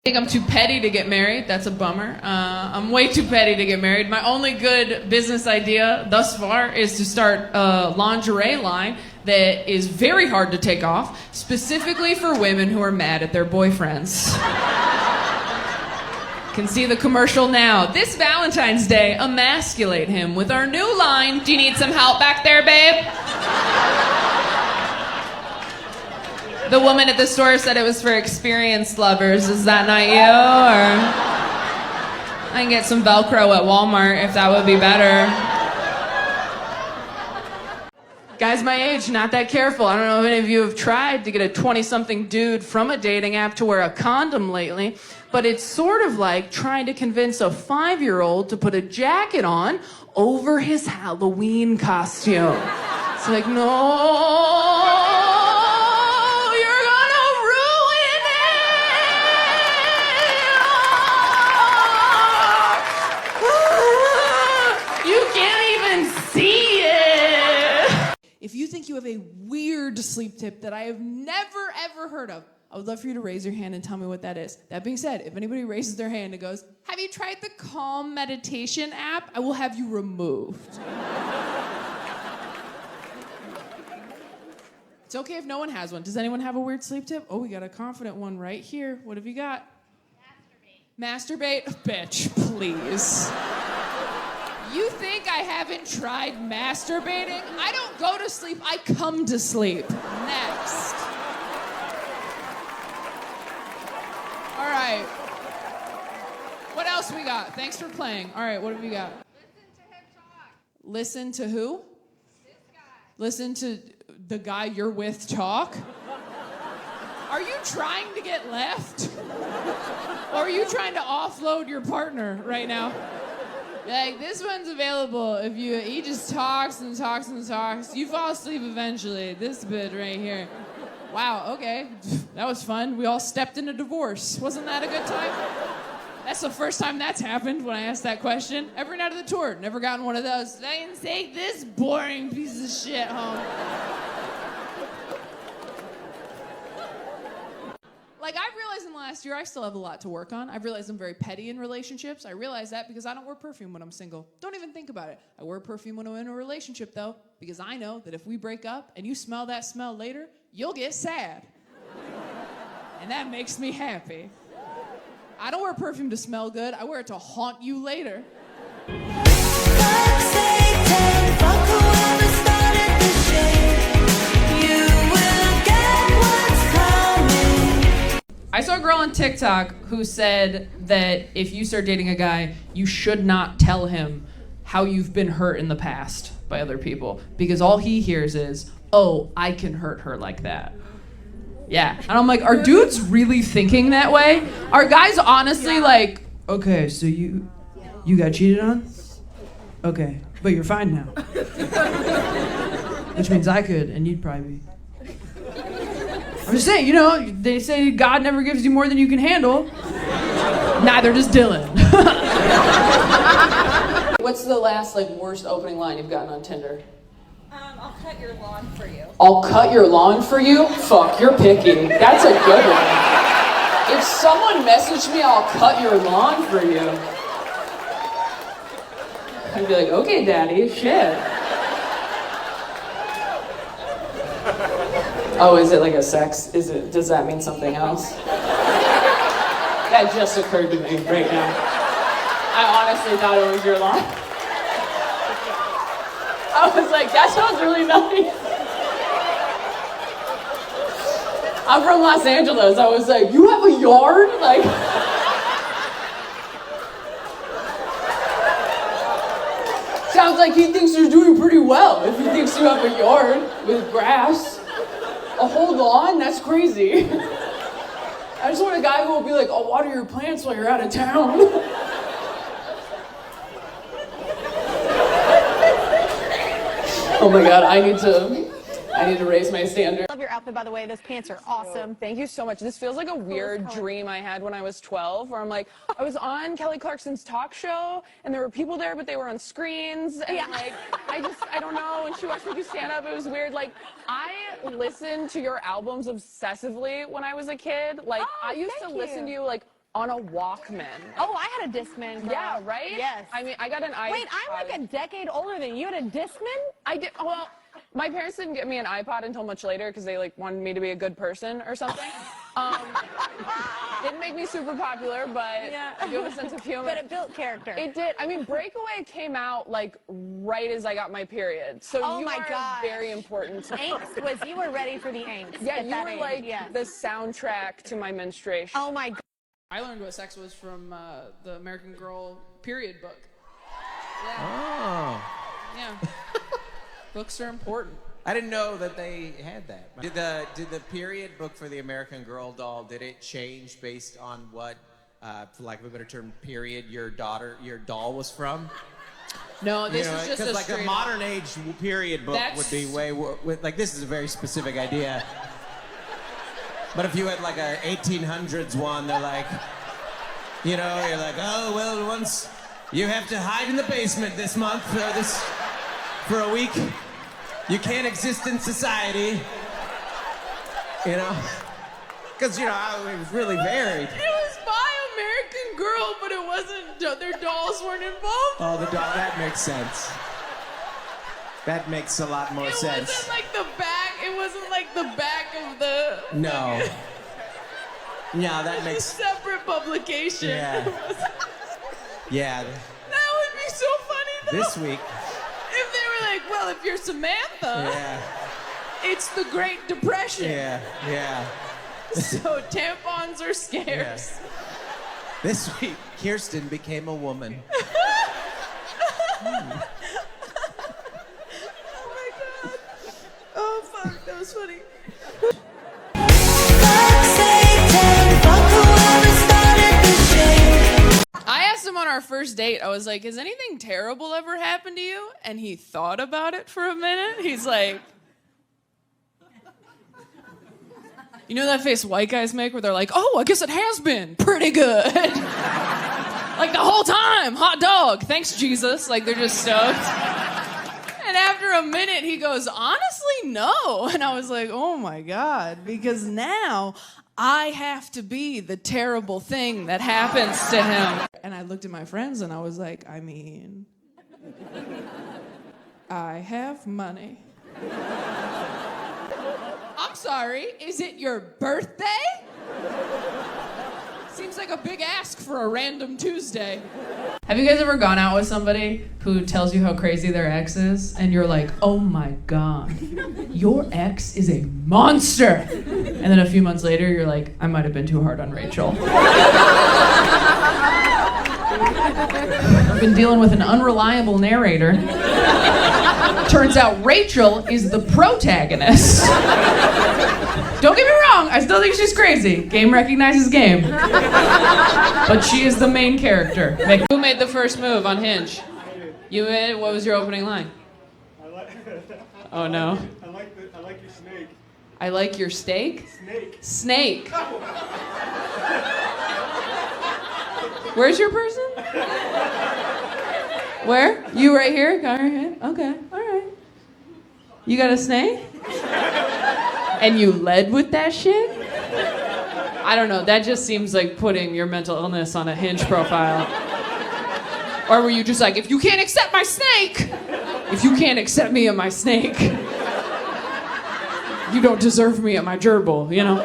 I think I'm too petty to get married. That's a bummer. I'm way too petty to get married. My only good business idea thus far is to start a lingerie line that is very hard to take off, specifically for women who are mad at their boyfriends. Can see the commercial now. This Valentine's Day, emasculate him with our new line. Do you need some help back there, babe? The woman at the store said it was for experienced lovers. Is that not you? Or I can get some Velcro at Walmart if that would be better. Guys my age, not that careful. I don't know if any of you have tried to get a 20-something dude from a dating app to wear a condom lately, but it's sort of like trying to convince a 5-year-old to put a jacket on over his Halloween costume. It's like, no. If you think you have a weird sleep tip that I have never, ever heard of, I would love for you to raise your hand and tell me what that is. That being said, if anybody raises their hand and goes, have you tried the Calm meditation app? I will have you removed. It's okay if no one has one. Does anyone have a weird sleep tip? Oh, we got a confident one right here. What have you got? Masturbate. Masturbate? Bitch, please. You think I haven't tried masturbating? I don't go to sleep, I come to sleep. Next. All right. What else we got? Thanks for playing. All right, what have we got? Listen to him talk. Listen to who? This guy. Listen to the guy you're with talk? Are you trying to get left? Or are you trying to offload your partner right now? Like, this one's available if he just talks and talks and talks. You fall asleep eventually. This bit right here. Wow, okay. That was fun. We all stepped in a divorce. Wasn't that a good time? That's the first time that's happened when I asked that question. Every night of the tour. Never gotten one of those. I can take this boring piece of shit home. Like, I've realized in the last year, I still have a lot to work on. I've realized I'm very petty in relationships. I realize that because I don't wear perfume when I'm single. Don't even think about it. I wear perfume when I'm in a relationship, though, because I know that if we break up and you smell that smell later, you'll get sad. And that makes me happy. I don't wear perfume to smell good. I wear it to haunt you later. I saw a girl on TikTok who said that if you start dating a guy, you should not tell him how you've been hurt in the past by other people, because all he hears is, oh, I can hurt her like that. Yeah. And I'm like, are dudes really thinking that way? Are guys honestly like, okay, so you got cheated on? Okay, but you're fine now. Which means I could, and you'd probably be. I'm just saying, you know, they say God never gives you more than you can handle. Neither does Dylan. What's the last, worst opening line you've gotten on Tinder? I'll cut your lawn for you. I'll cut your lawn for you? Fuck, you're picky. That's a good one. If someone messaged me, I'll cut your lawn for you, I'd be like, okay, daddy, shit. Oh, is it like a sex? Does that mean something else? That just occurred to me right now. I honestly thought it was your lawn. I was like, that sounds really nice. I'm from Los Angeles. I was like, you have a yard? Like, sounds like he thinks you're doing pretty well if he thinks you have a yard with grass. A whole lawn? That's crazy. I just want a guy who will be like, I'll water your plants while you're out of town. Oh my God, I need to raise my standard. I love your outfit, by the way. Those pants are awesome. Thank you so much. This feels like a weird dream I had when I was 12, where I'm like, I was on Kelly Clarkson's talk show, and there were people there, but they were on screens, and I don't know, and she watched me do stand-up. It was weird. Like, I listened to your albums obsessively when I was a kid. Like, I used to listen to you, like, on a Walkman. Oh, I had a Discman. Girl. Yeah, right? Yes. I mean, I got an iPod. Wait, I'm like a decade older than you. You had a Discman? I did, well, my parents didn't get me an iPod until much later because they like wanted me to be a good person or something. Didn't make me super popular, but Yeah. I do have a sense of humor. But it built character. It did. I mean, Breakaway came out like right as I got my period. So Oh you my are gosh. very important to me. Angst was, you were ready for the angst. Yeah, at you that were age. like Yes. the soundtrack to my menstruation. Oh my God. I learned what sex was from the American Girl period book. Yeah. Oh. Yeah. Books are important. I didn't know that they had that. Did the period book for the American Girl doll, did it change based on what, for lack of a better term, period your doll was from? No, this is just a because like a straight modern age period book would be way like this is a very specific idea. But if you had like a 1800s one, they're like, you know, you're like, oh well, once you have to hide in the basement this month for a week. You can't exist in society, you know, because you know it was really varied. It was by American Girl, but it wasn't. Their dolls weren't involved. Oh, the doll. That makes sense. That makes a lot more sense. It wasn't like the back. It wasn't like the back of the. No. Yeah, that It's a makes. separate publication. Yeah. Yeah. That would be so funny though. This week. If they were like, well, if you're Samantha, Yeah. it's the Great Depression. Yeah. Yeah. So tampons are scarce. Yeah. This week, Kirsten became a woman. Oh my god. Oh fuck, that was funny. I asked him on our first date, I was like, has anything terrible ever happened to you? And he thought about it for a minute. He's like, you know that face white guys make where they're like, oh, I guess it has been pretty good. Like the whole time, hot dog, thanks Jesus. Like they're just stoked. And after a minute, he goes, honestly, no. And I was like, oh my God, because now I have to be the terrible thing that happens to him. And I looked at my friends and I was like, I mean, I have money. I'm sorry, is it your birthday? Seems like a big ask for a random Tuesday. Have you guys ever gone out with somebody who tells you how crazy their ex is, and you're like, oh my God, your ex is a monster? And then a few months later, you're like, I might have been too hard on Rachel. I've been dealing with an unreliable narrator. Turns out Rachel is the protagonist. Don't get me wrong, I still think she's crazy. Game recognizes game. But she is the main character. Who made the first move on Hinge? You made. What was your opening line? Oh no. I like your snake. I like your steak? Snake. Snake. Where's your person? Where? You right here? Got right here? Okay, all right. You got a snake? And you led with that shit? I don't know, that just seems like putting your mental illness on a Hinge profile. Or were you just like, if you can't accept my snake, if you can't accept me and my snake, you don't deserve me at my gerbil, you know?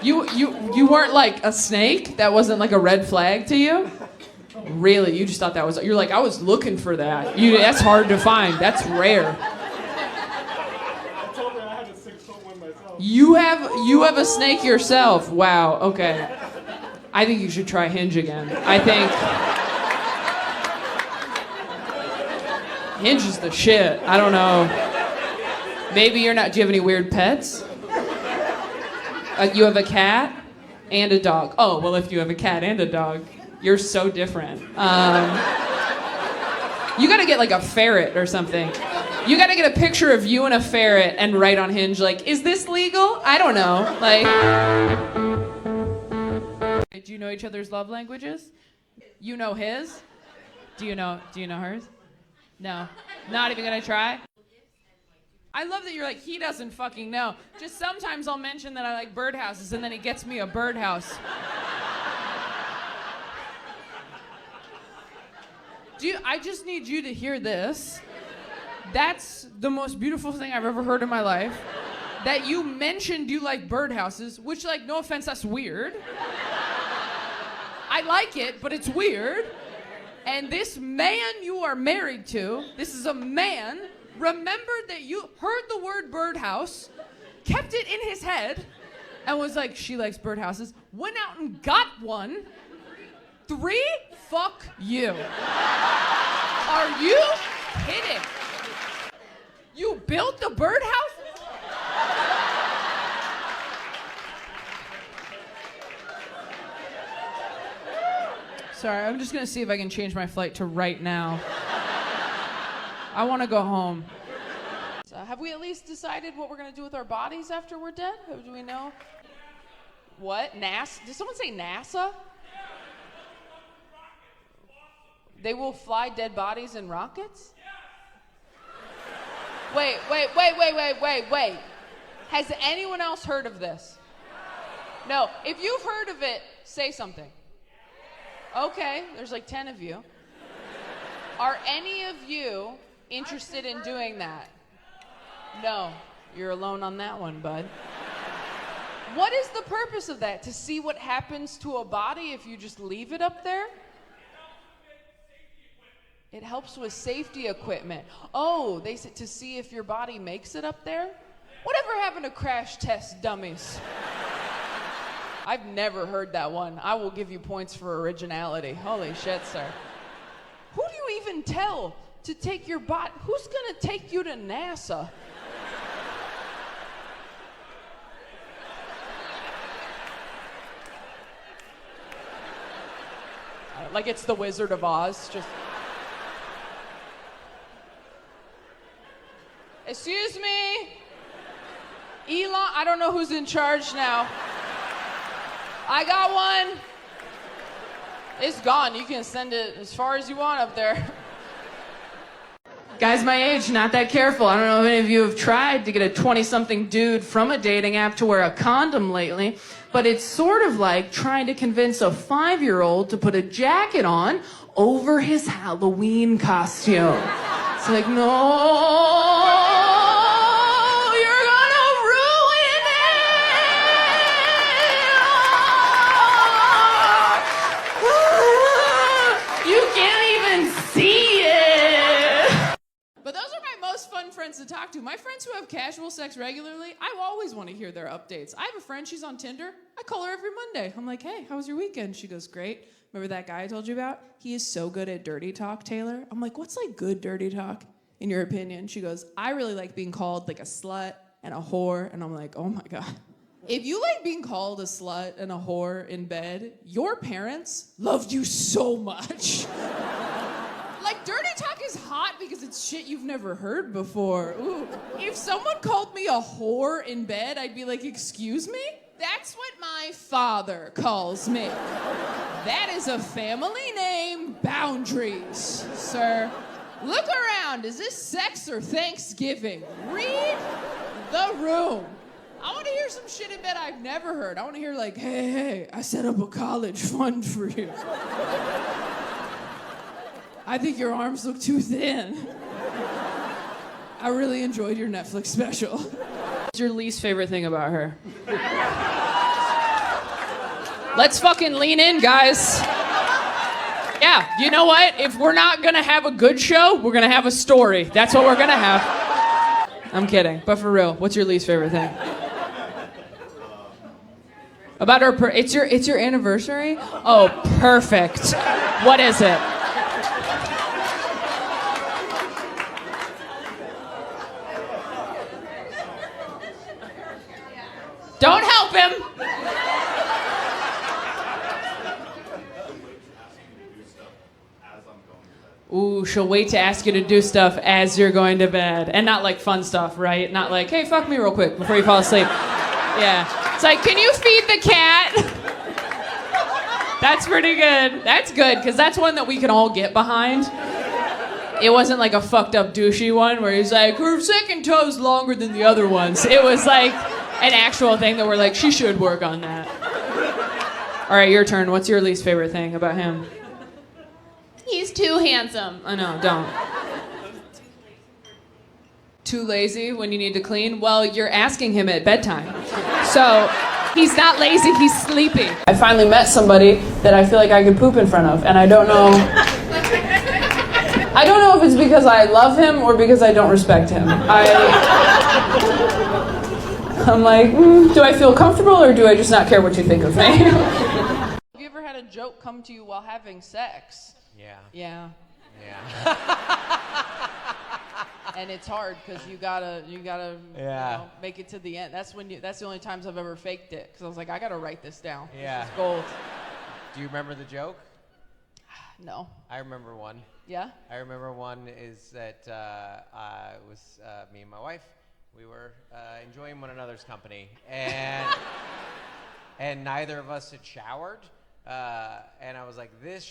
You weren't like a snake? That wasn't like a red flag to you? Really? You just thought that was, you're like, I was looking for that. That's hard to find. That's rare. I told her I had a 6-foot one myself. You have a snake yourself. Wow, okay. I think you should try Hinge again. I think Hinge is the shit. I don't know. Maybe you're not, do you have any weird pets? You have a cat and a dog. Oh, well, if you have a cat and a dog, you're so different. You gotta get like a ferret or something. You gotta get a picture of you and a ferret and write on Hinge like, is this legal? I don't know. Like, do you know each other's love languages? You know his? Do you know hers? No. Not even gonna try? I love that you're like, he doesn't fucking know. Just sometimes I'll mention that I like birdhouses and then he gets me a birdhouse. I just need you to hear this. That's the most beautiful thing I've ever heard in my life. That you mentioned you like birdhouses, which, like, no offense, that's weird. I like it, but it's weird. And this man you are married to, this is a man, remembered that you heard the word birdhouse, kept it in his head, and was like, she likes birdhouses, went out and got one. 3? Fuck you. Are you kidding? You built the birdhouse? Sorry, I'm just gonna see if I can change my flight to right now. I wanna go home. So have we at least decided what we're gonna do with our bodies after we're dead? Do we know? What? NASA? Did someone say NASA? They will fly dead bodies in rockets? Wait. Has anyone else heard of this? No. If you've heard of it, say something. Okay, there's like 10 of you. Are any of you interested in doing that? No. You're alone on that one, bud. What is the purpose of that? To see what happens to a body if you just leave it up there? It helps with safety equipment. Oh, they said to see if your body makes it up there? Whatever happened to crash test dummies? I've never heard that one. I will give you points for originality. Holy shit, sir. Who do you even tell to take your body? Who's gonna take you to NASA? Like it's the Wizard of Oz, just... Excuse me? Elon, I don't know who's in charge now. I got one. It's gone. You can send it as far as you want up there. Guys my age, not that careful. I don't know if any of you have tried to get a 20-something dude from a dating app to wear a condom lately, but it's sort of like trying to convince a 5-year-old to put a jacket on over his Halloween costume. It's like, no. Friends to talk to. My friends who have casual sex regularly, I always want to hear their updates. I have a friend, she's on Tinder. I call her every Monday. I'm like, hey, how was your weekend? She goes, great. Remember that guy I told you about? He is so good at dirty talk, Taylor. I'm like, what's like good dirty talk, in your opinion? She goes, I really like being called like a slut and a whore. And I'm like, oh my God. If you like being called a slut and a whore in bed, your parents loved you so much. Like, dirty talk is hot because it's shit you've never heard before. Ooh. If someone called me a whore in bed, I'd be like, excuse me? That's what my father calls me. That is a family name. Boundaries, sir. Look around. Is this sex or Thanksgiving? Read the room. I want to hear some shit in bed I've never heard. I want to hear like, hey, I set up a college fund for you. I think your arms look too thin. I really enjoyed your Netflix special. What's your least favorite thing about her? Let's fucking lean in, guys. Yeah, you know what? If we're not gonna have a good show, we're gonna have a story. That's what we're gonna have. I'm kidding, but for real, what's your least favorite thing? About her, it's your anniversary? Oh, perfect. What is it? Don't help him. Ooh, she'll wait to ask you to do stuff as you're going to bed. And not like fun stuff, right? Not like, hey, fuck me real quick before you fall asleep. Yeah. It's like, can you feed the cat? That's pretty good. That's good, because that's one that we can all get behind. It wasn't like a fucked up douchey one where he's like, her second toe's longer than the other ones. It was like an actual thing that we're like, she should work on that. All right, your turn. What's your least favorite thing about him? He's too handsome. Oh, no, don't. Too lazy when you need to clean? Well, you're asking him at bedtime. So he's not lazy, he's sleepy. I finally met somebody that I feel like I could poop in front of, and I don't know if it's because I love him or because I don't respect him. I'm like, do I feel comfortable or do I just not care what you think of me? Have you ever had a joke come to you while having sex? Yeah. Yeah. Yeah. And it's hard because you gotta Yeah. you know, make it to the end. That's the only times I've ever faked it because I was like, I gotta write this down. Yeah. This is gold. Do you remember the joke? No. I remember one. Yeah? I remember one is that it was me and my wife. We were enjoying one another's company, and neither of us had showered. And I was like, this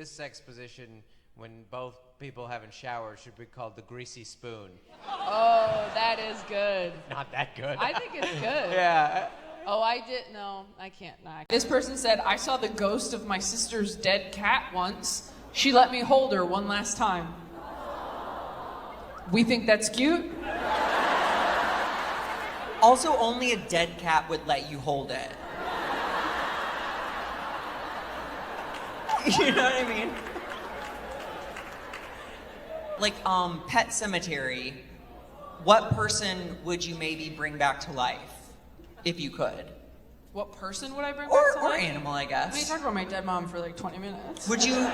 sex position when both people haven't showered should be called the greasy spoon. Oh, that is good. Not that good. I think it's good. Yeah. Oh, I can't. This person said, I saw the ghost of my sister's dead cat once. She let me hold her one last time. We think that's cute? Also, only a dead cat would let you hold it. You know what I mean? Like, Pet Cemetery, what person would you maybe bring back to life, if you could? What person would I bring back to Or life? animal, I I mean, you guess. talked about my dead mom for like 20 minutes. Would you?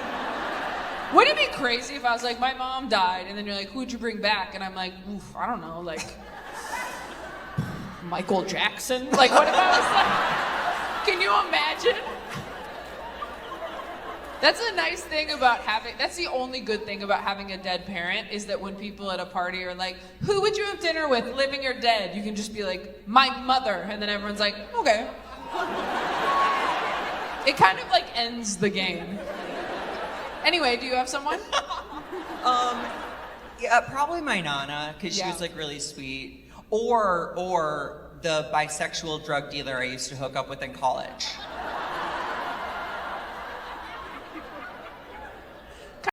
Wouldn't it be crazy if I was like, my mom died, and then you're like, who'd you bring back? And I'm like, oof, I don't know, like, Michael Jackson? Like, what if I was like, can you imagine? That's a nice thing about that's the only good thing about having a dead parent is that when people at a party are like, who would you have dinner with, living or dead? You can just be like, my mother, and then everyone's like, okay. It kind of like ends the game. Anyway, do you have someone? Yeah, probably my nana, because she was like really sweet. Or the bisexual drug dealer I used to hook up with in college.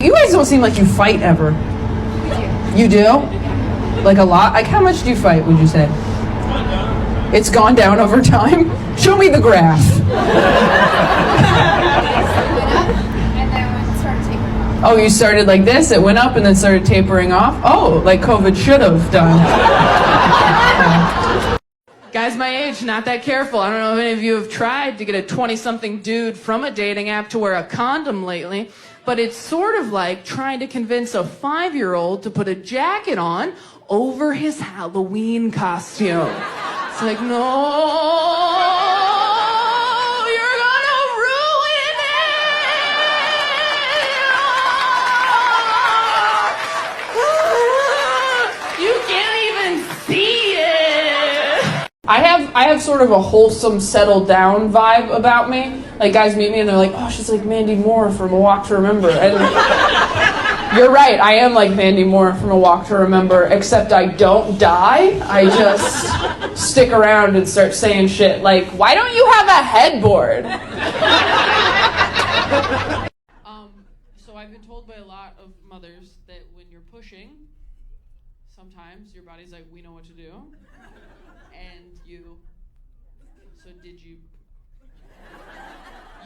You guys don't seem like you fight ever. You do? Like a lot? Like how much do you fight, would you say? It's gone down over time? Show me the graph. And then it started tapering off. Oh, you started like this, it went up and then started tapering off? Oh, like COVID should have done. Guys my age, not that careful. I don't know if any of you have tried to get a 20-something dude from a dating app to wear a condom lately, but it's sort of like trying to convince a 5-year-old to put a jacket on over his Halloween costume. It's like, no, you're gonna ruin it! You can't even see it! I have sort of a wholesome, settled down vibe about me. Like guys meet me and they're like, oh, she's like Mandy Moore from A Walk to Remember. And you're right, I am like Mandy Moore from A Walk to Remember, except I don't die. I just stick around and start saying shit like, why don't you have a headboard? So I've been told by a lot of mothers that when you're pushing, sometimes your body's like, we know what to do. And so did you?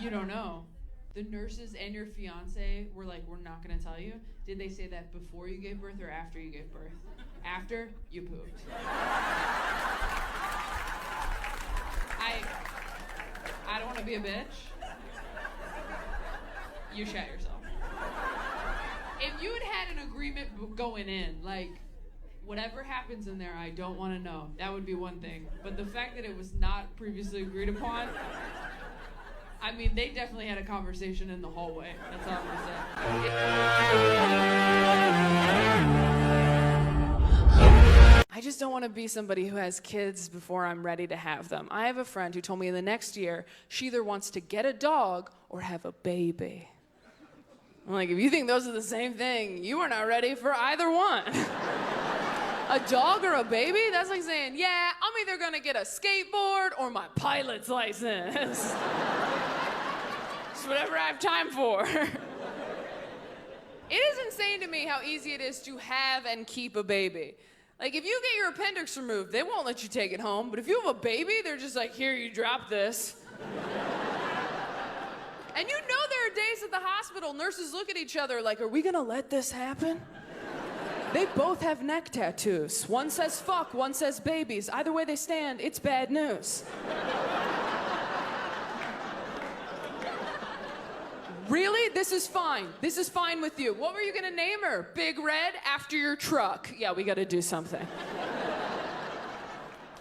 You don't know. The nurses and your fiance were like, we're not gonna tell you. Did they say that before you gave birth or after you gave birth? After, you pooped. I don't wanna be a bitch. You shat yourself. If you had had an agreement going in, like, whatever happens in there, I don't want to know. That would be one thing. But the fact that it was not previously agreed upon, I mean, they definitely had a conversation in the hallway. That's all I'm going to say. I just don't want to be somebody who has kids before I'm ready to have them. I have a friend who told me in the next year she either wants to get a dog or have a baby. I'm like, if you think those are the same thing, you are not ready for either one. A dog or a baby? That's like saying, yeah, I'm either gonna get a skateboard or my pilot's license. It's whatever I have time for. It is insane to me how easy it is to have and keep a baby. Like, if you get your appendix removed, they won't let you take it home. But if you have a baby, they're just like, here, you drop this. And you know there are days at the hospital, nurses look at each other like, are we gonna let this happen? They both have neck tattoos. One says fuck, one says babies. Either way they stand, it's bad news. Really? This is fine. This is fine with you. What were you gonna name her? Big Red after your truck. Yeah, we gotta do something.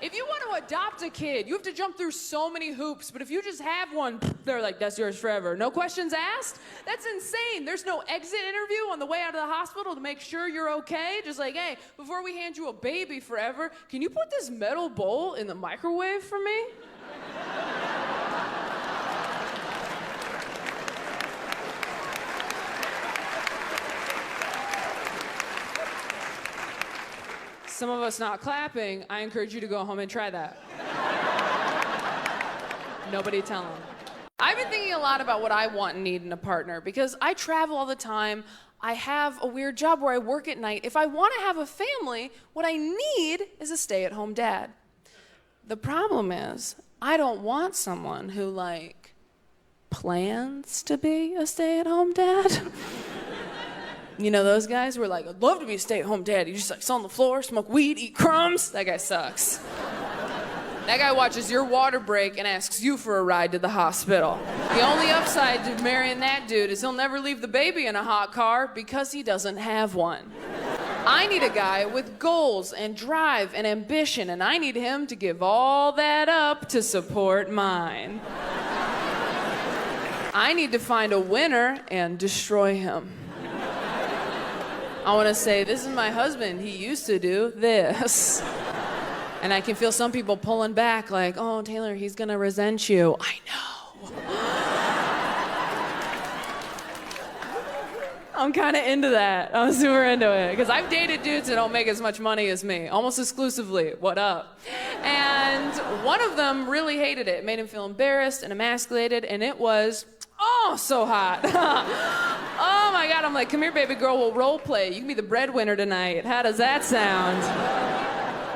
If you want to adopt a kid, you have to jump through so many hoops, but if you just have one, they're like, that's yours forever. No questions asked? That's insane. There's no exit interview on the way out of the hospital to make sure you're okay. Just like, hey, before we hand you a baby forever, can you put this metal bowl in the microwave for me? Some of us not clapping, I encourage you to go home and try that. Nobody tell them. I've been thinking a lot about what I want and need in a partner because I travel all the time. I have a weird job where I work at night. If I want to have a family, what I need is a stay-at-home dad. The problem is, I don't want someone who, like, plans to be a stay-at-home dad. You know those guys who are like, I'd love to be a stay-at-home dad. You just like sit on the floor, smoke weed, eat crumbs. That guy sucks. That guy watches your water break and asks you for a ride to the hospital. The only upside to marrying that dude is he'll never leave the baby in a hot car because he doesn't have one. I need a guy with goals and drive and ambition, and I need him to give all that up to support mine. I need to find a winner and destroy him. I want to say, this is my husband. He used to do this. And I can feel some people pulling back like, oh, Taylor, he's going to resent you. I know. I'm kind of into that. I'm super into it. Because I've dated dudes that don't make as much money as me, almost exclusively. What up? And one of them really hated it. It made him feel embarrassed and emasculated, and it was, oh, so hot. Oh my God, I'm like, come here, baby girl, we'll role play. You can be the breadwinner tonight. How does that sound?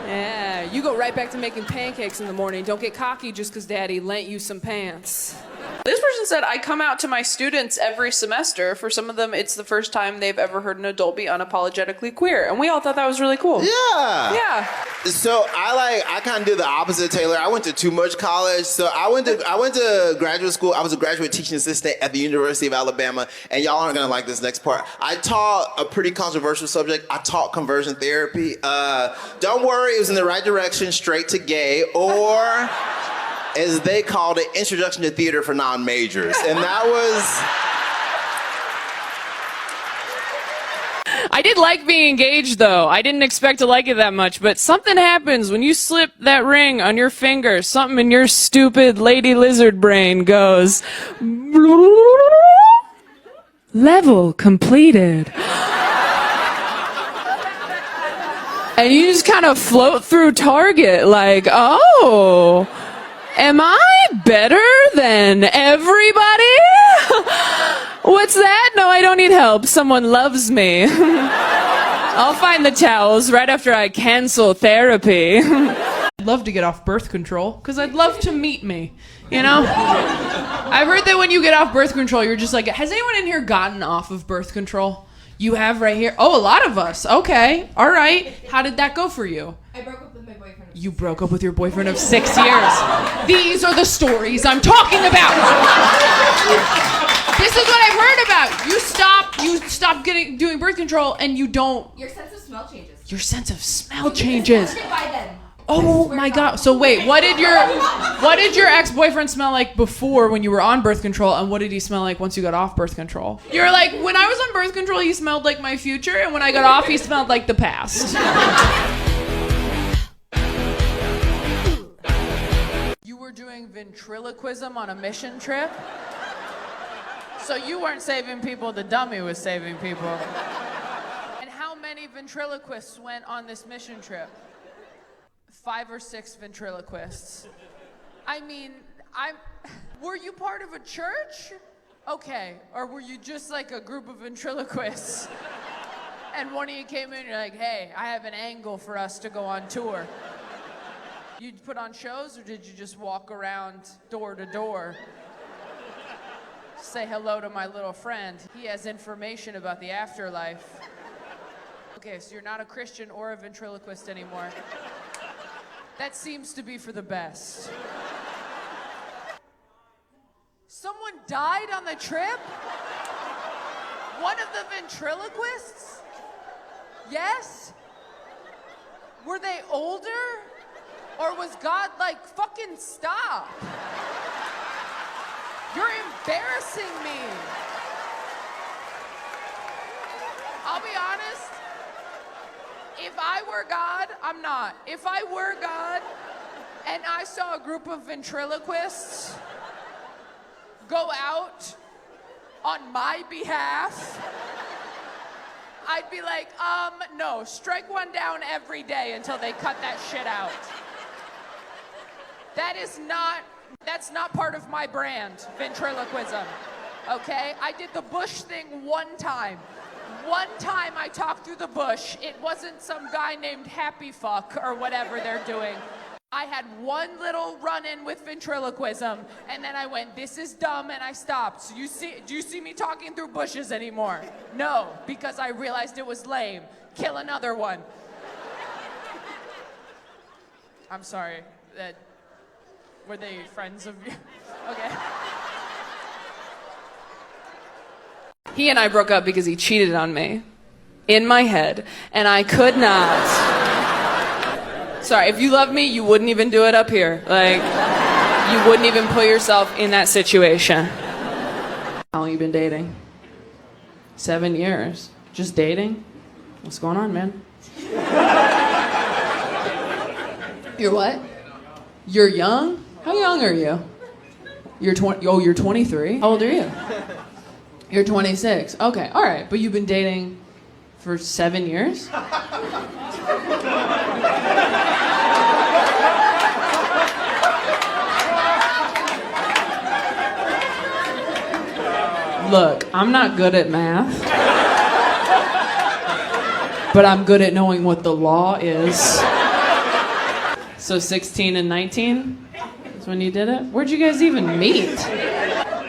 Yeah, you go right back to making pancakes in the morning. Don't get cocky just because daddy lent you some pants. This person said, I come out to my students every semester. For some of them, it's the first time they've ever heard an adult be unapologetically queer. And we all thought that was really cool. Yeah. Yeah. So I kind of do the opposite, Taylor. I went to too much college. So I went to graduate school. I was a graduate teaching assistant at the University of Alabama. And y'all aren't going to like this next part. I taught a pretty controversial subject. I taught conversion therapy. Don't worry, it was in the right direction, straight to gay, or as they called it, introduction to theater for non-majors. And that was... I did like being engaged, though. I didn't expect to like it that much, but something happens when you slip that ring on your finger. Something in your stupid lady lizard brain goes... Level completed. And you just kind of float through Target like, oh... Am I better than everybody? What's that? No, I don't need help. Someone loves me. I'll find the towels right after I cancel therapy. I'd love to get off birth control because I'd love to meet me, you know? I've heard that when you get off birth control, you're just like, has anyone in here gotten off of birth control? You have right here? Oh, a lot of us. Okay. All right. How did that go for you? I broke up with my boyfriend. You broke up with your boyfriend of 6 years. These are the stories I'm talking about. This is what I've heard about. You stop doing birth control and you don't. Your sense of smell changes. Your sense of smell changes. By then. Oh my God. So wait, what did your ex-boyfriend smell like before when you were on birth control, and what did he smell like once you got off birth control? You're like, when I was on birth control, he smelled like my future, and when I got off, he smelled like the past. You were doing ventriloquism on a mission trip? So you weren't saving people, the dummy was saving people. And how many ventriloquists went on this mission trip? 5 or 6 ventriloquists. I mean, were you part of a church? Okay, or were you just like a group of ventriloquists? And one of you came in and you're like, hey, I have an angle for us to go on tour. You put on shows or did you just walk around door to door? Say hello to my little friend. He has information about the afterlife. Okay, so you're not a Christian or a ventriloquist anymore. That seems to be for the best. Someone died on the trip? One of the ventriloquists? Yes? Were they older? Or was God like, fucking stop? You're embarrassing me. I'll be honest. If I were God, I'm not. If I were God and I saw a group of ventriloquists go out on my behalf, I'd be like, no, strike one down every day until they cut that shit out. That's not part of my brand, ventriloquism, okay? I did the bush thing one time. One time I talked through the bush. It wasn't some guy named Happy Fuck or whatever they're doing. I had one little run-in with ventriloquism, and then I went, this is dumb, and I stopped. So do you see me talking through bushes anymore? No, because I realized it was lame. Kill another one. I'm sorry. Were they friends of you? Okay. He and I broke up because he cheated on me in my head, and I could not. Sorry, if you love me, you wouldn't even do it up here. Like, you wouldn't even put yourself in that situation. How long you been dating? 7 years. Just dating? What's going on, man? You're what? You're young? How young are you? You're 20. Oh, you're 23. How old are you? You're 26. Okay, all right. But you've been dating for 7 years? Look, I'm not good at math, but I'm good at knowing what the law is. So 16 and 19 is when you did it? Where'd you guys even meet?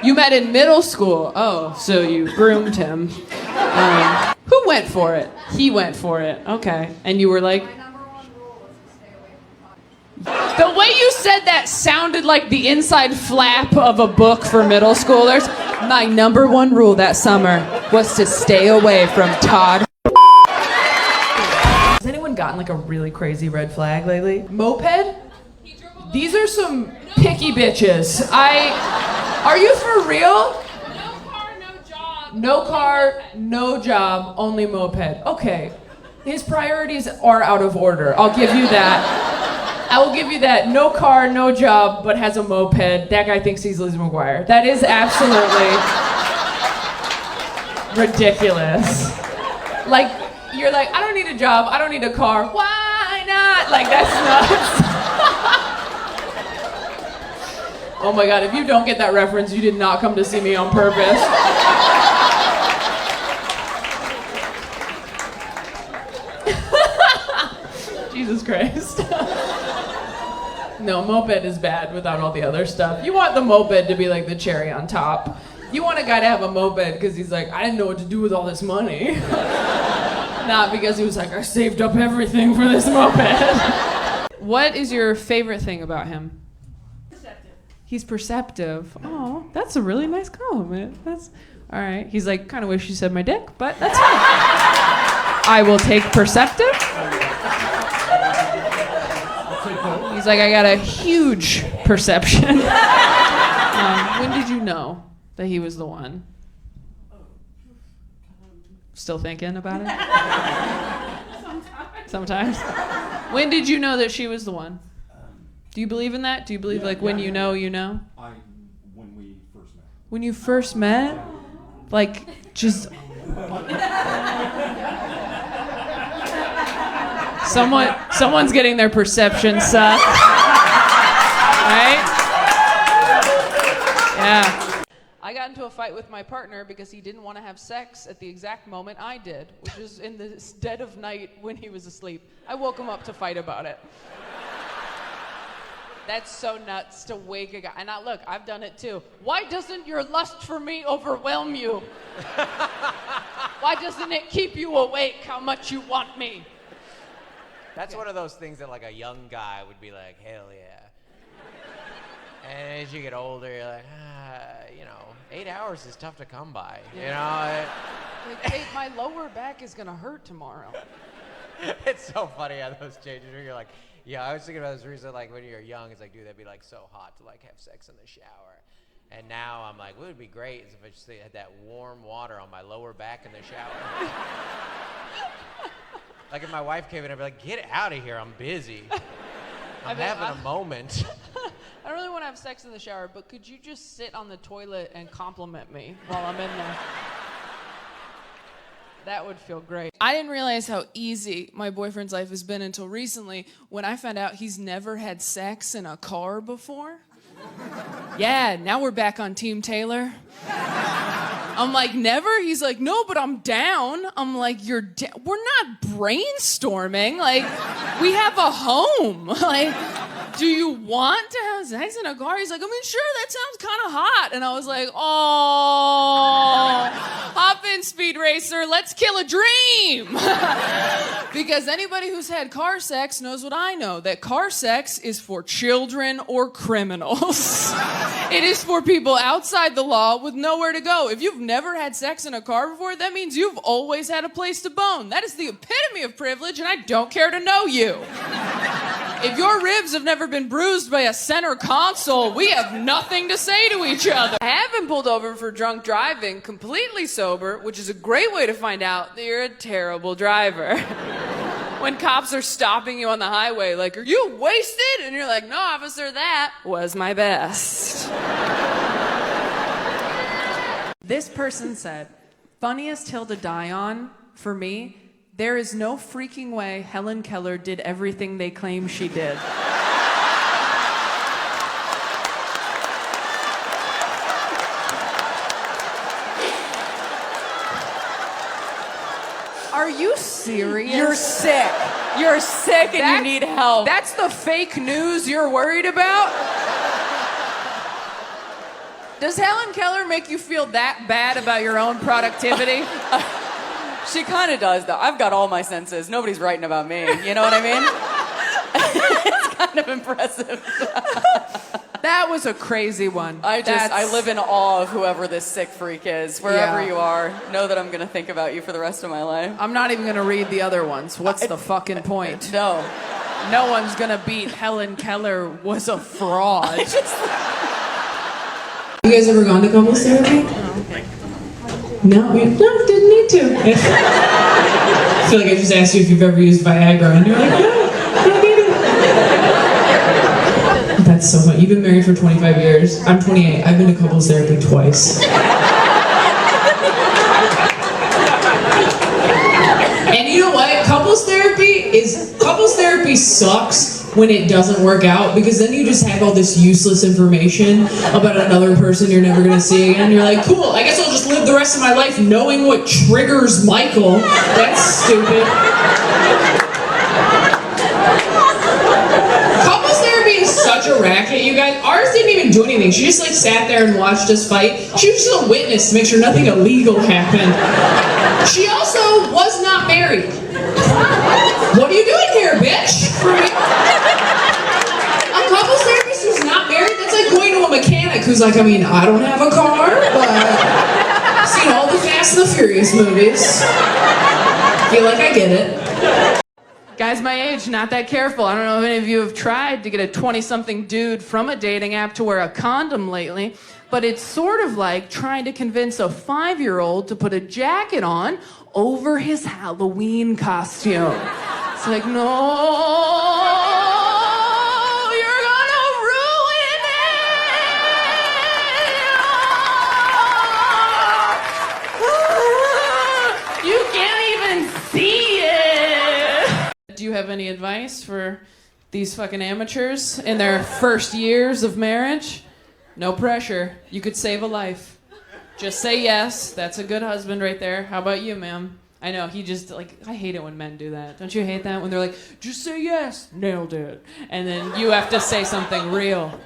You met in middle school. Oh, so you groomed him. Who went for it? He went for it. Okay. And you were like... The way you said that sounded like the inside flap of a book for middle schoolers. My number one rule that summer was to stay away from Todd. Has anyone gotten like a really crazy red flag lately? Moped? These are some picky bitches. Are you for real? No car, no job. No car, no job, only moped. Okay. His priorities are out of order. I'll give you that. I will give you that. No car, no job, but has a moped. That guy thinks he's Liz McGuire. That is absolutely ridiculous. Like, you're like, I don't need a job, I don't need a car. Why not? Like, that's nuts. Oh my God, if you don't get that reference, you did not come to see me on purpose. Jesus Christ. No, moped is bad without all the other stuff. You want the moped to be like the cherry on top. You want a guy to have a moped because he's like, I didn't know what to do with all this money. Not because he was like, I saved up everything for this moped. What is your favorite thing about him? Perceptive. He's perceptive. Oh, that's a really nice compliment. That's all right. He's like, kind of wish you said my dick, but that's fine. I will take perceptive. He's like, I got a huge perception. When did you know that he was the one? Still thinking about it? Sometimes. When did you know that she was the one? Do you believe in that? Do you believe when you know, you know? When we first met. When you first met? Like, just... Someone's getting their perception sucked. Right? Yeah. I got into a fight with my partner because he didn't want to have sex at the exact moment I did, which was in the dead of night when he was asleep. I woke him up to fight about it. That's so nuts to wake a guy. And look, I've done it too. Why doesn't your lust for me overwhelm you? Why doesn't it keep you awake how much you want me? That's one of those things that like a young guy would be like, hell yeah. And as you get older, you're like, 8 hours is tough to come by. Yeah. You know? Like, Kate, my lower back is gonna hurt tomorrow. It's so funny how those changes where you're like, yeah, I was thinking about this recently, like when you're young, it's like, dude, that'd be like so hot to like have sex in the shower. And now I'm like, what would be great is if I just had that warm water on my lower back in the shower. Like if my wife came in, I'd be like, get out of here, I'm busy. I'm having a moment. I don't really want to have sex in the shower, but could you just sit on the toilet and compliment me while I'm in there? That would feel great. I didn't realize how easy my boyfriend's life has been until recently when I found out he's never had sex in a car before. Yeah, now we're back on Team Taylor. I'm like, never? He's like, no, but I'm down. I'm like, we're not brainstorming. Like, we have a home. Like, do you want to have sex in a car? He's like, I mean, sure, that sounds kind of hot. And I was like, oh, hop in, Speed Racer. Let's kill a dream. Because anybody who's had car sex knows what I know, that car sex is for children or criminals. It is for people outside the law with nowhere to go. If you've never had sex in a car before, that means you've always had a place to bone. That is the epitome of privilege, and I don't care to know you. If your ribs have never been bruised by a center console, we have nothing to say to each other. I have been pulled over for drunk driving, completely sober, which is a great way to find out that you're a terrible driver. When cops are stopping you on the highway, like, are you wasted? And you're like, no, officer, that was my best. This person said, funniest hill to die on, for me, there is no freaking way Helen Keller did everything they claim she did. Are you serious? You're sick. You're sick and you need help. That's the fake news you're worried about? Does Helen Keller make you feel that bad about your own productivity? She kind of does, though. I've got all my senses. Nobody's writing about me. You know what I mean? It's kind of impressive. That was a crazy one. I live in awe of whoever this sick freak is. Wherever you are, know that I'm going to think about you for the rest of my life. I'm not even going to read the other ones. What's the fucking point? No. No one's going to beat Helen Keller was a fraud. You guys ever gone to couples therapy? No, didn't need to. I feel like I just asked you if you've ever used Viagra, and you're like, no, don't need it. That's so funny. You've been married for 25 years. I'm 28. I've been to couples therapy twice. And you know what? Couples therapy sucks when it doesn't work out, because then you just have all this useless information about another person you're never gonna see again. You're like, cool, I guess I'll just live the rest of my life knowing what triggers Michael. That's stupid. Couples therapy is such a racket, you guys. Ours didn't even do anything. She just like sat there and watched us fight. She was just a witness to make sure nothing illegal happened. She also was not married. What are you doing here, bitch? A couples therapist who's not married, that's like going to a mechanic who's like, I mean, I don't have a car, but I've seen all the Fast and the Furious movies. Feel like I get it. Guys my age, not that careful. I don't know if any of you have tried to get a 20-something dude from a dating app to wear a condom lately, but it's sort of like trying to convince a 5-year-old to put a jacket on over his Halloween costume. It's like, no, you're gonna ruin it. you have any advice for these fucking amateurs in their first years of marriage? No pressure. You could save a life. Just say yes. That's a good husband right there. How about you, ma'am? I know, he just, like, I hate it when men do that. Don't you hate that? When they're like, just say yes. Nailed it. And then you have to say something real.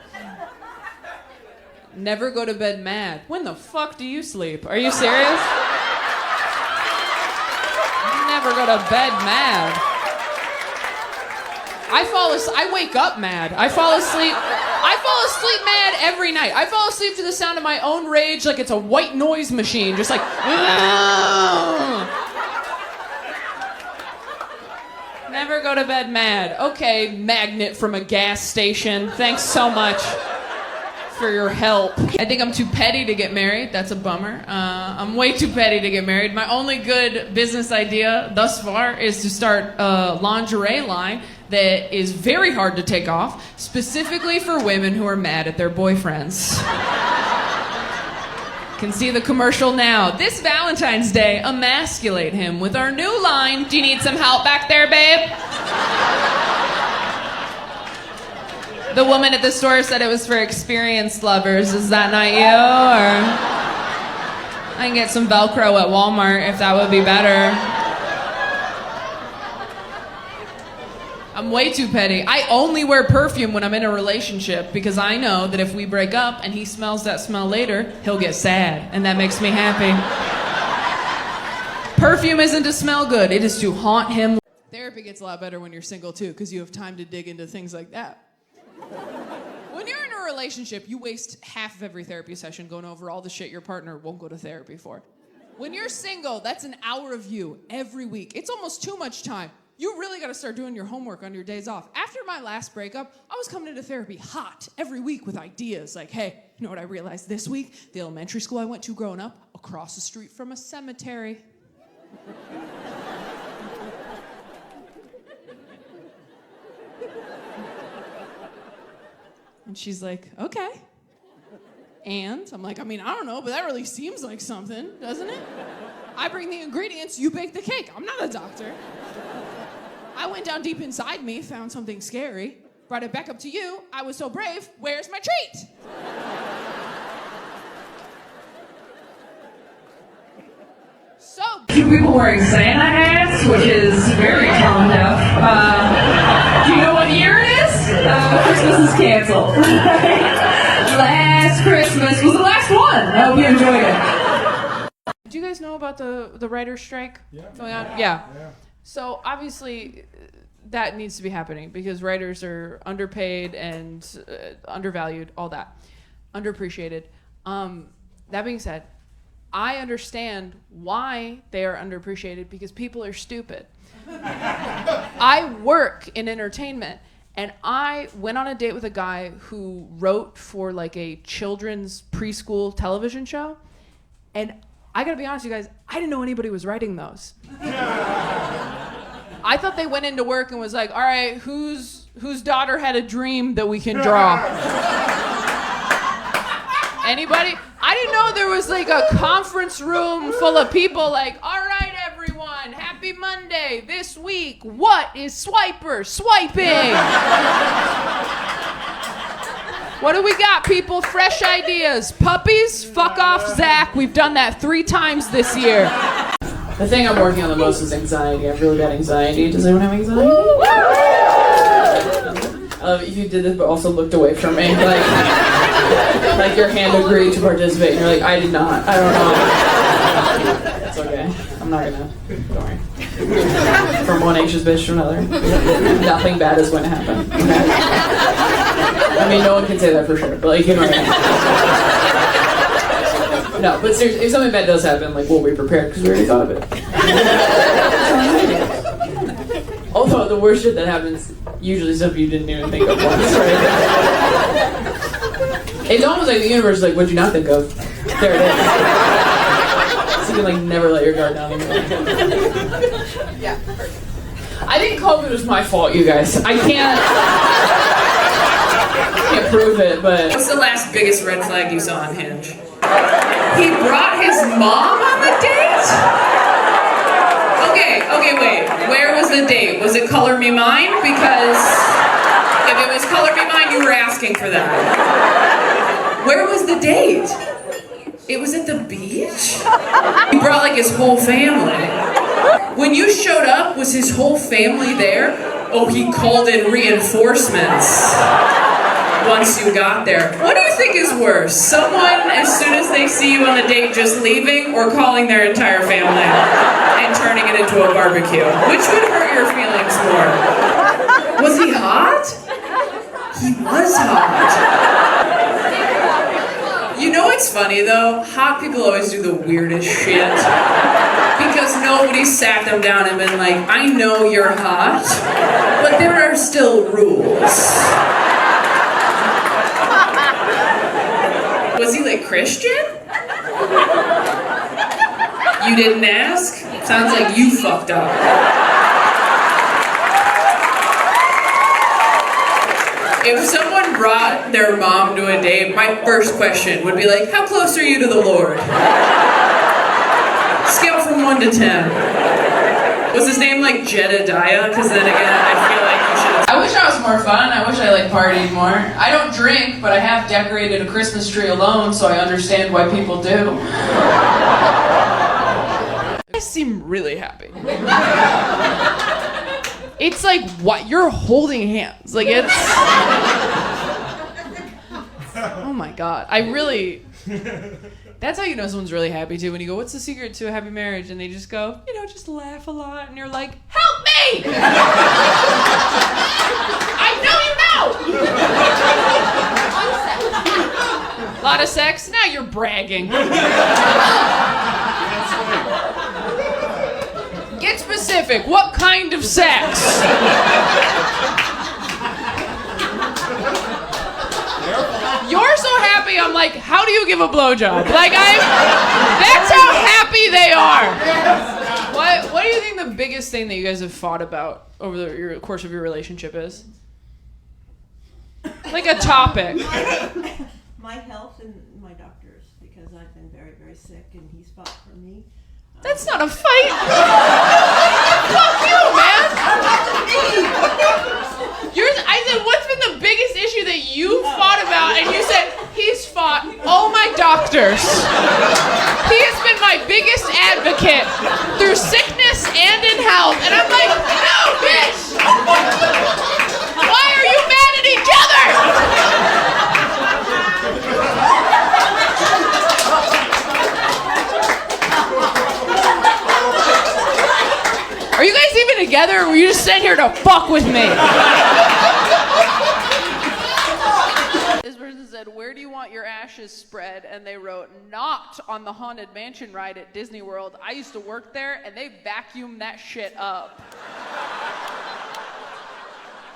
Never go to bed mad. When the fuck do you sleep? Are you serious? Never go to bed mad. I wake up mad. I fall asleep mad every night. I fall asleep to the sound of my own rage like it's a white noise machine. Just like, never go to bed mad. Okay, magnet from a gas station. Thanks so much for your help. I think I'm too petty to get married. That's a bummer. I'm way too petty to get married. My only good business idea thus far is to start a lingerie line that is very hard to take off, specifically for women who are mad at their boyfriends. Can see the commercial now. This Valentine's Day, emasculate him with our new line. Do you need some help back there, babe? The woman at the store said it was for experienced lovers. Is that not you? Or I can get some Velcro at Walmart if that would be better. I'm way too petty. I only wear perfume when I'm in a relationship because I know that if we break up and he smells that smell later, he'll get sad, and that makes me happy. Perfume isn't to smell good, it is to haunt him. Therapy gets a lot better when you're single too, because you have time to dig into things like that. When you're in a relationship, you waste half of every therapy session going over all the shit your partner won't go to therapy for. When you're single, that's an hour of you every week. It's almost too much time. You really got to start doing your homework on your days off. After my last breakup, I was coming into therapy hot every week with ideas like, hey, you know what I realized this week? The elementary school I went to growing up, across the street from a cemetery. And she's like, okay. And I'm like, I don't know, but that really seems like something, doesn't it? I bring the ingredients, you bake the cake. I'm not a doctor. I went down deep inside me, found something scary, brought it back up to you. I was so brave. Where's my treat? So, Two people wearing Santa hats, which is very tone deaf. Do you know what year it is? Christmas is canceled. Last Christmas was the last one. I hope you enjoyed it. Do you guys know about the writer's strike going on? Yeah. So obviously that needs to be happening because writers are underpaid and undervalued, all that, underappreciated. That being said, I understand why they are underappreciated because people are stupid. I work in entertainment, and I went on a date with a guy who wrote for like a children's preschool television show, and I gotta be honest with you guys, I didn't know anybody was writing those. I thought they went into work and was like, all right, whose daughter had a dream that we can draw? Anybody? I didn't know there was like a conference room full of people like, all right, everyone, happy Monday. This week, what is Swiper swiping? What do we got, people? Fresh ideas. Puppies? Fuck off, Zach. We've done that 3 times this year. the thing I'm working on the most is anxiety. I have really bad anxiety. Does anyone have anxiety? If you did this but also looked away from me, like your hand agreed to participate, and you're like, I did not. I don't know. It's okay. I'm not gonna. Don't worry. From one anxious bitch to another, nothing bad is going to happen. Okay? I mean, no one can say that for sure, but like, you know what I mean. No, but seriously, if something bad does happen, like, we'll be prepared because we already thought of it. Although the worst shit that happens usually stuff you didn't even think of once, right? It's almost like the universe is like, what'd you not think of? There it is. So you can like never let your guard down anymore. Yeah. I think COVID was my fault, you guys. I can't prove it, but... What's the last biggest red flag you saw on Hinge? He brought his mom on the date? Okay, Okay, wait. Where was the date? Was it Color Me Mine? Because if it was Color Me Mine, you were asking for that. Where was the date? It was at the beach? He brought like his whole family. When you showed up, was his whole family there? Oh, he called in reinforcements once you got there. What do you think is worse? Someone, as soon as they see you on the date, just leaving, or calling their entire family and turning it into a barbecue? Which would hurt your feelings more? Was he hot? He was hot. You know what's funny though? Hot people always do the weirdest shit. Because nobody sat them down and been like, I know you're hot, but there are still rules. Was he like Christian? You didn't ask? Sounds like you fucked up. If someone brought their mom to a date, my first question would be like, how close are you to the Lord? Scale from 1 to 10. Was his name like Jedediah? Because then again, I feel like you should have... I wish I was more fun. I wish I like partied more. I don't drink, but I have decorated a Christmas tree alone, so I understand why people do. I seem really happy. It's like, what? You're holding hands. Like, it's... Oh my God. I really... That's how you know someone's really happy too, when you go, what's the secret to a happy marriage? And they just go, you know, just laugh a lot. And you're like, help me! I know you know! A lot of sex? Now you're bragging. Get specific. What kind of sex? You're so happy, I'm like, how do you give a blowjob? Like, that's how happy they are. What do you think the biggest thing that you guys have fought about over the course of your relationship is? Like a topic. My health and my doctors, because I've been very, very sick and he's fought for me. That's not a fight. Fuck you, man. I said, what's been the biggest issue that you fought about? And you said, he's fought all my doctors. He has been my biggest advocate through sickness and in health. And I'm like, no, bitch. Why are you mad at each other? Are you guys even together, or were you just sitting here to fuck with me? This person said, where do you want your ashes spread? And they wrote, not on the Haunted Mansion ride at Disney World. I used to work there, and they vacuumed that shit up.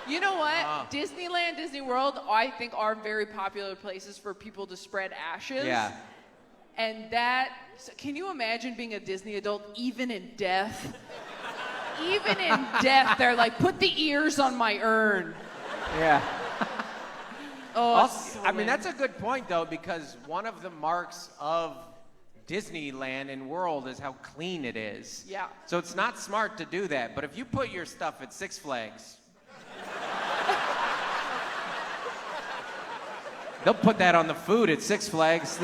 You know what? Disneyland, Disney World, I think are very popular places for people to spread ashes. Yeah. And can you imagine being a Disney adult, even in death? Even in death, they're like, put the ears on my urn. Yeah. Oh, Also, I mean, that's a good point, though, because one of the marks of Disneyland and World is how clean it is. Yeah. So it's not smart to do that. But if you put your stuff at Six Flags, they'll put that on the food at Six Flags.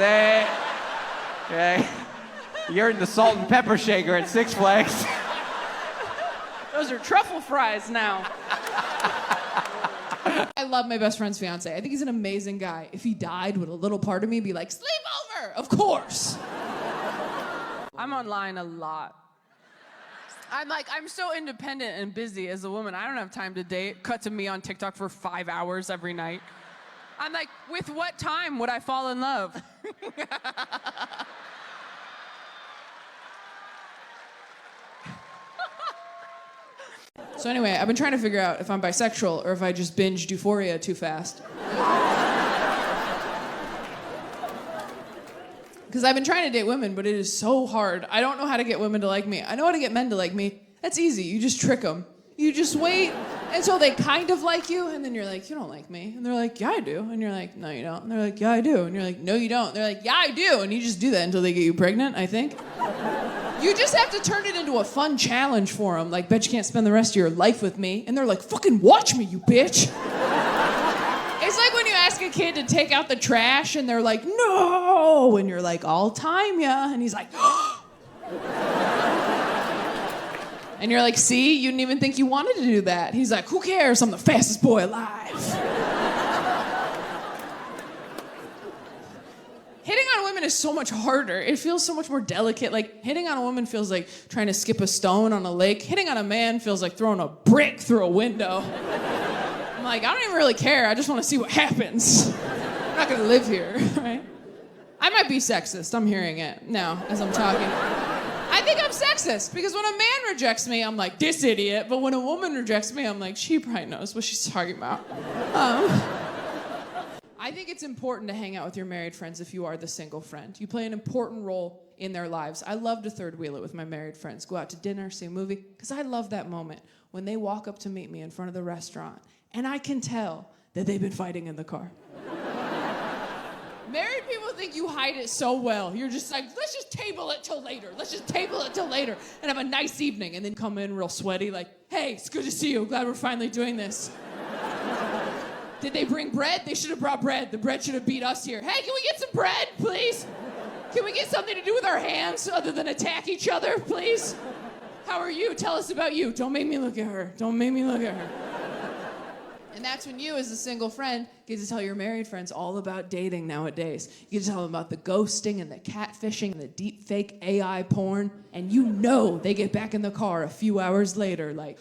You're in the salt and pepper shaker at Six Flags. Those are truffle fries now. I love my best friend's fiance. I think he's an amazing guy. If he died, would a little part of me be like, sleep over? Of course. I'm online a lot. I'm so independent and busy as a woman. I don't have time to date. Cut to me on TikTok for 5 hours every night. I'm like, with what time would I fall in love? So anyway, I've been trying to figure out if I'm bisexual or if I just binged Euphoria too fast. Because I've been trying to date women, but it is so hard. I don't know how to get women to like me. I know how to get men to like me. That's easy. You just trick them. You just wait until they kind of like you, and then you're like, you don't like me. And they're like, yeah, I do. And you're like, no, you don't. And they're like, yeah, I do. And you're like, no, you don't. And they're like, yeah, I do. And you just do that until they get you pregnant, I think. You just have to turn it into a fun challenge for them. Like, bet you can't spend the rest of your life with me. And they're like, fucking watch me, you bitch. It's like when you ask a kid to take out the trash and they're like, no. And you're like, I'll time ya. And he's like, and you're like, see, you didn't even think you wanted to do that. He's like, who cares? I'm the fastest boy alive. Hitting on women is so much harder. It feels so much more delicate. Like, hitting on a woman feels like trying to skip a stone on a lake. Hitting on a man feels like throwing a brick through a window. I'm like, I don't even really care. I just want to see what happens. I'm not going to live here, right? I might be sexist. I'm hearing it now as I'm talking. I think I'm sexist because when a man rejects me, I'm like, this idiot. But when a woman rejects me, I'm like, she probably knows what she's talking about. I think it's important to hang out with your married friends if you are the single friend. You play an important role in their lives. I love to third wheel it with my married friends. Go out to dinner, see a movie, because I love that moment when they walk up to meet me in front of the restaurant and I can tell that they've been fighting in the car. Married people think you hide it so well. You're just like, let's just table it till later. Let's just table it till later and have a nice evening. And then come in real sweaty like, hey, it's good to see you. Glad we're finally doing this. Did they bring bread? They should have brought bread. The bread should have beat us here. Hey, can we get some bread, please? Can we get something to do with our hands other than attack each other, please? How are you? Tell us about you. Don't make me look at her. Don't make me look at her. And that's when you, as a single friend, get to tell your married friends all about dating nowadays. You get to tell them about the ghosting and the catfishing and the deep fake AI porn. And you know they get back in the car a few hours later like,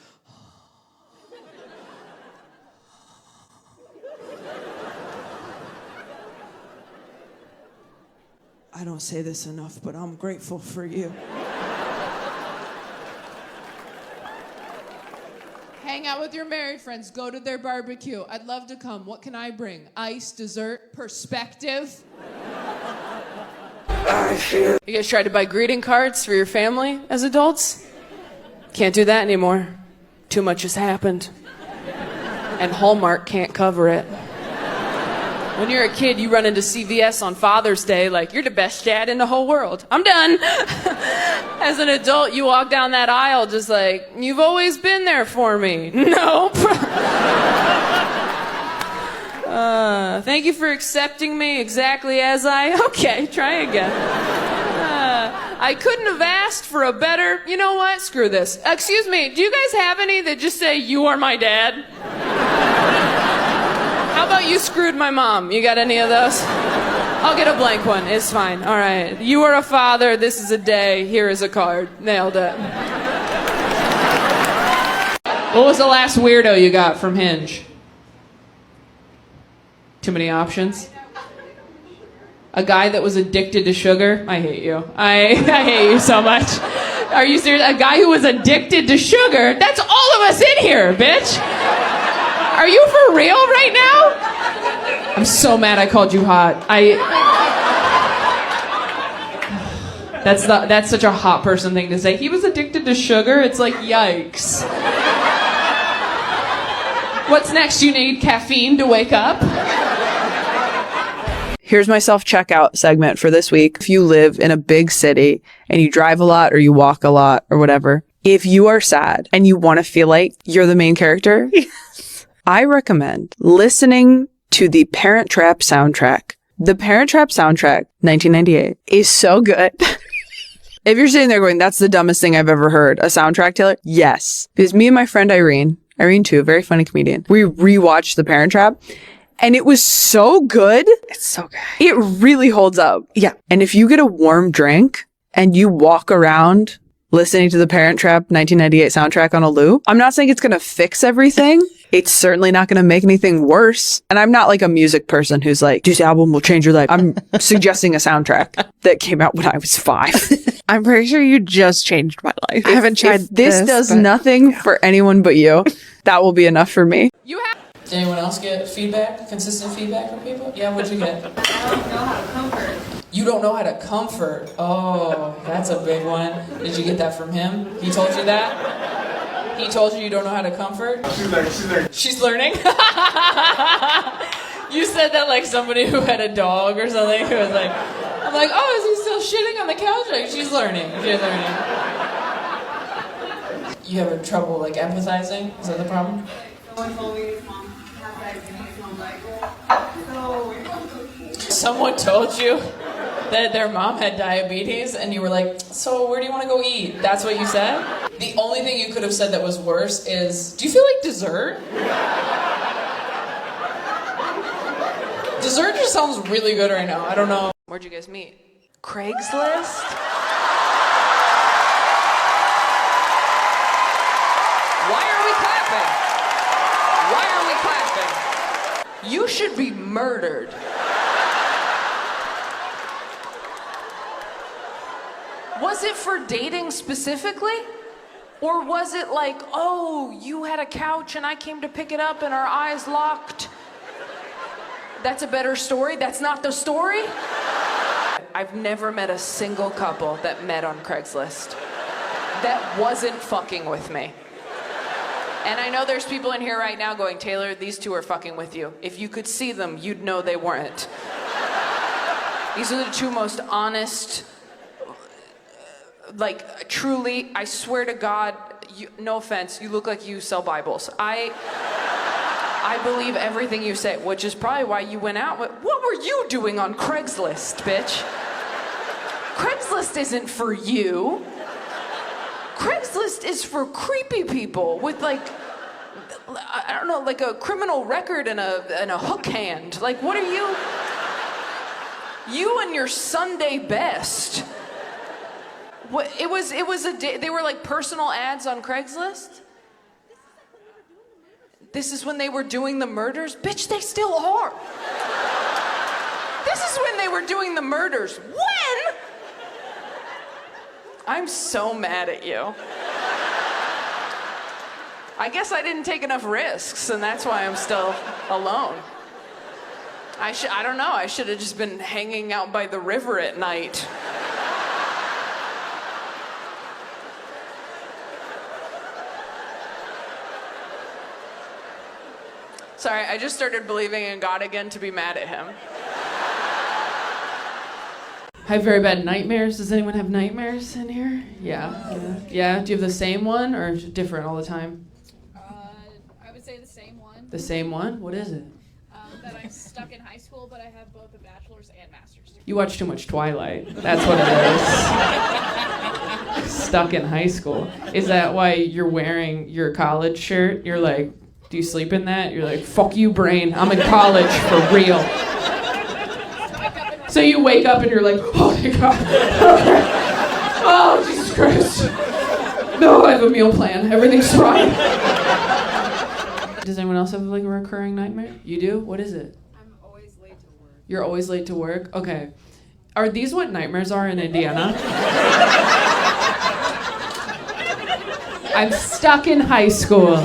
I don't say this enough, but I'm grateful for you. Hang out with your married friends. Go to their barbecue. I'd love to come. What can I bring? Ice, dessert, perspective. You guys tried to buy greeting cards for your family as adults? Can't do that anymore. Too much has happened. And Hallmark can't cover it. When you're a kid, you run into CVS on Father's Day like, you're the best dad in the whole world. I'm done. As an adult, you walk down that aisle just like, you've always been there for me. Nope. Thank you for accepting me exactly as okay, try again. I couldn't have asked for a better, you know what, screw this. Excuse me, do you guys have any that just say, you are my dad? How about you screwed my mom? You got any of those? I'll get a blank one. It's fine. All right. You are a father. This is a day. Here is a card. Nailed it. What was the last weirdo you got from Hinge? Too many options? A guy that was addicted to sugar? I hate you. I hate you so much. Are you serious? A guy who was addicted to sugar? That's all of us in here, bitch. Are you for real right now? I'm so mad I called you hot. That's such a hot person thing to say. He was addicted to sugar? It's like, yikes. What's next? You need caffeine to wake up? Here's my self-checkout segment for this week. If you live in a big city and you drive a lot or you walk a lot or whatever, if you are sad and you want to feel like you're the main character, I recommend listening to the Parent Trap soundtrack. The Parent Trap soundtrack, 1998, is so good. If you're sitting there going, that's the dumbest thing I've ever heard, a soundtrack, Taylor? Yes. Because me and my friend Irene too, a very funny comedian, we rewatched The Parent Trap. And it was so good. It's so good. It really holds up. Yeah. And if you get a warm drink and you walk around listening to the Parent Trap 1998 soundtrack on a loop, I'm not saying it's going to fix everything. It's certainly not going to make anything worse. And I'm not like a music person who's like, this album will change your life. I'm suggesting a soundtrack that came out when I was 5. I'm pretty sure you just changed my life. I haven't tried this. Does nothing for anyone but you. That will be enough for me. Did anyone else get feedback? Consistent feedback from people? Yeah, what'd you get? I don't know how to comfort. You don't know how to comfort. Oh, that's a big one. Did you get that from him? He told you that? He told you don't know how to comfort? She's learning. You said that like somebody who had a dog or something who was like, I'm like, oh, is he still shitting on the couch. Like, she's learning. She's learning. You have trouble, like, empathizing? Is that the problem? Someone told me his mom has diabetes, and I'm like, so... Someone told you that their mom had diabetes, and you were like, so where do you want to go eat? That's what you said? The only thing you could have said that was worse is, do you feel like dessert? Dessert just sounds really good right now. I don't know. Where'd you guys meet? Craigslist? Why are we clapping? Why are we clapping? You should be murdered. Was it for dating specifically? Or was it like, oh, you had a couch and I came to pick it up and our eyes locked? That's a better story? That's not the story? I've never met a single couple that met on Craigslist that wasn't fucking with me. And I know there's people in here right now going, Taylor, these two are fucking with you. If you could see them, you'd know they weren't. These are the two most honest, like, truly, I swear to God, no offense, you look like you sell Bibles. I believe everything you say, which is probably why you went out with, what were you doing on Craigslist, bitch? Craigslist isn't for you. Craigslist is for creepy people with, like, I don't know, like a criminal record and a hook hand. Like, what are you? You and your Sunday best. What, it was they were like personal ads on Craigslist? This is when they were doing the murders? Bitch, they still are. This is when they were doing the murders. When? I'm so mad at you. I guess I didn't take enough risks, and that's why I'm still alone. I don't know, I should have just been hanging out by the river at night. Sorry, I just started believing in God again to be mad at him. I have very bad nightmares. Does anyone have nightmares in here? Yeah. Yeah. Do you have the same one or is it different all the time? I would say the same one. The same one? What is it? That I'm stuck in high school, but I have both a bachelor's and master's degree. You watch too much Twilight. That's what it is. Stuck in high school. Is that why you're wearing your college shirt? You're like, do you sleep in that? You're like, fuck you, brain. I'm in college for real. So you wake up and you're like, oh my God. Okay. Oh, Jesus Christ. No, I have a meal plan. Everything's fine. Does anyone else have like a recurring nightmare? You do? What is it? I'm always late to work. You're always late to work? Okay. Are these what nightmares are in Indiana? I'm stuck in high school.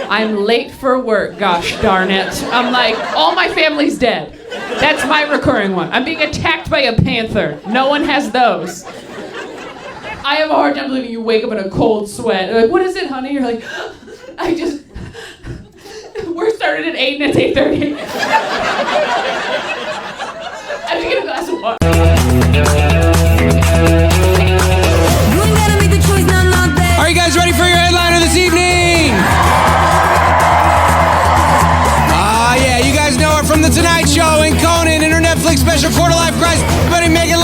I'm late for work, gosh darn it. I'm like, all my family's dead. That's my recurring one. I'm being attacked by a panther. No one has those. I have a hard time believing you wake up in a cold sweat. They're like, what is it, honey? You're like, we're started at 8 and it's 8:30. I have to get a glass of water. Are you guys ready for your headliner this evening? Yeah, you guys know her from The Tonight Show and Conan in her Netflix special Quarter Life Crisis. Everybody make it